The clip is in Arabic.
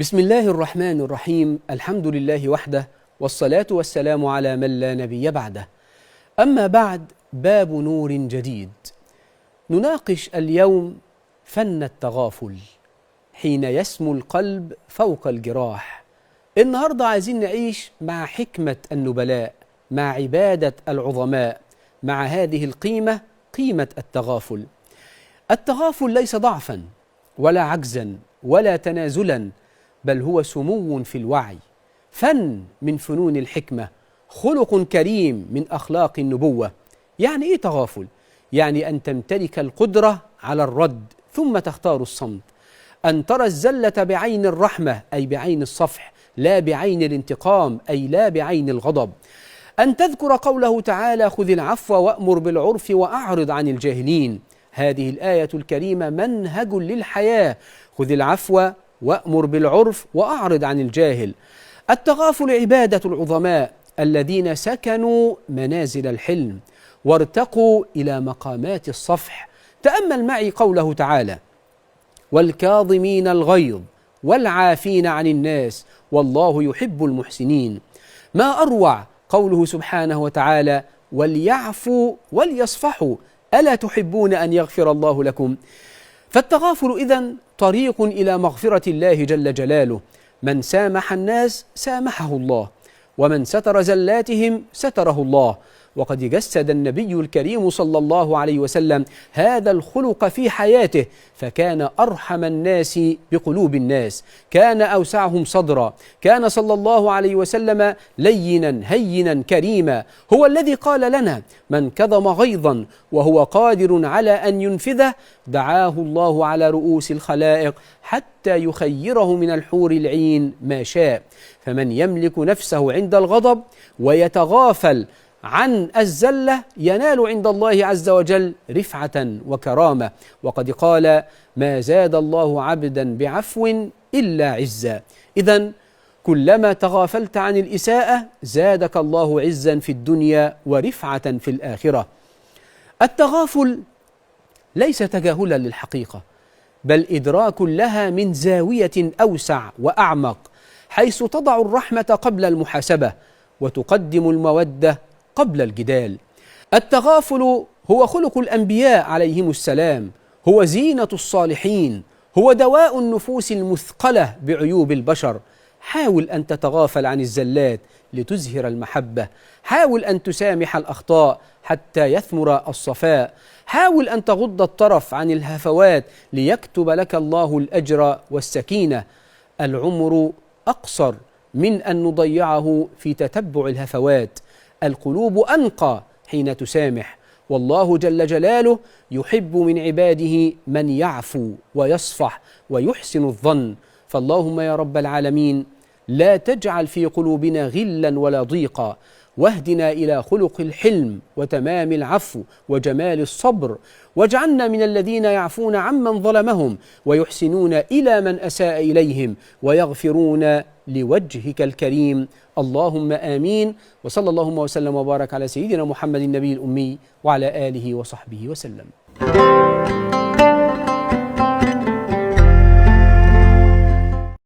بسم الله الرحمن الرحيم. الحمد لله وحده، والصلاة والسلام على من لا نبي بعده. أما بعد، باب نور جديد. نناقش اليوم فن التغافل حين يسمو القلب فوق الجراح. النهاردة عايزين نعيش مع حكمة النبلاء، مع عبادة العظماء، مع هذه القيمة، قيمة التغافل. التغافل ليس ضعفا ولا عجزا ولا تنازلا، بل هو سمو في الوعي، فن من فنون الحكمة، خلق كريم من أخلاق النبوة. يعني إيه تغافل؟ يعني أن تمتلك القدرة على الرد ثم تختار الصمت، أن ترى الزلة بعين الرحمة أي بعين الصفح، لا بعين الانتقام أي لا بعين الغضب، أن تذكر قوله تعالى: خذ العفو وأمر بالعرف وأعرض عن الجاهلين. هذه الآية الكريمة منهج للحياة، خذ العفو وأمر بالعرف وأعرض عن الجاهل. التغافل عبادة العظماء الذين سكنوا منازل الحلم وارتقوا إلى مقامات الصفح. تأمل معي قوله تعالى: والكاظمين الغيظ والعافين عن الناس والله يحب المحسنين. ما أروع قوله سبحانه وتعالى: وليعفوا وليصفحوا ألا تحبون أن يغفر الله لكم؟ فالتغافل إذن طريق إلى مغفرة الله جل جلاله. من سامح الناس سامحه الله، ومن ستر زلاتهم ستره الله. وقد جسد النبي الكريم صلى الله عليه وسلم هذا الخلق في حياته، فكان أرحم الناس بقلوب الناس، كان أوسعهم صدرا، كان صلى الله عليه وسلم لينا هينا كريما. هو الذي قال لنا: من كظم غيظا وهو قادر على أن ينفذه دعاه الله على رؤوس الخلائق حتى يخيره من الحور العين ما شاء. فمن يملك نفسه عند الغضب ويتغافل عن الزلة ينال عند الله عز وجل رفعة وكرامة. وقد قال: ما زاد الله عبدا بعفو إلا عزا. إذن كلما تغافلت عن الإساءة زادك الله عزا في الدنيا ورفعة في الآخرة. التغافل ليس تجاهلا للحقيقة، بل إدراك لها من زاوية أوسع وأعمق، حيث تضع الرحمة قبل المحاسبة وتقدم المودة قبل الجدال. التغافل هو خلق الأنبياء عليهم السلام، هو زينة الصالحين، هو دواء النفوس المثقلة بعيوب البشر. حاول أن تتغافل عن الزلات لتزهر المحبة، حاول أن تسامح الأخطاء حتى يثمر الصفاء، حاول أن تغض الطرف عن الهفوات ليكتب لك الله الأجر والسكينة. العمر أقصر من أن نضيعه في تتبع الهفوات. القلوب أنقى حين تسامح، والله جل جلاله يحب من عباده من يعفو ويصفح ويحسن الظن. فاللهم يا رب العالمين لا تجعل في قلوبنا غلا ولا ضيقا، واهدنا إلى خلق الحلم وتمام العفو وجمال الصبر، واجعلنا من الذين يعفون عمن ظلمهم ويحسنون إلى من أساء إليهم ويغفرون لوجهك الكريم. اللهم آمين. وصلى اللهم وسلم وبارك على سيدنا محمد النبي الأمي وعلى آله وصحبه وسلم.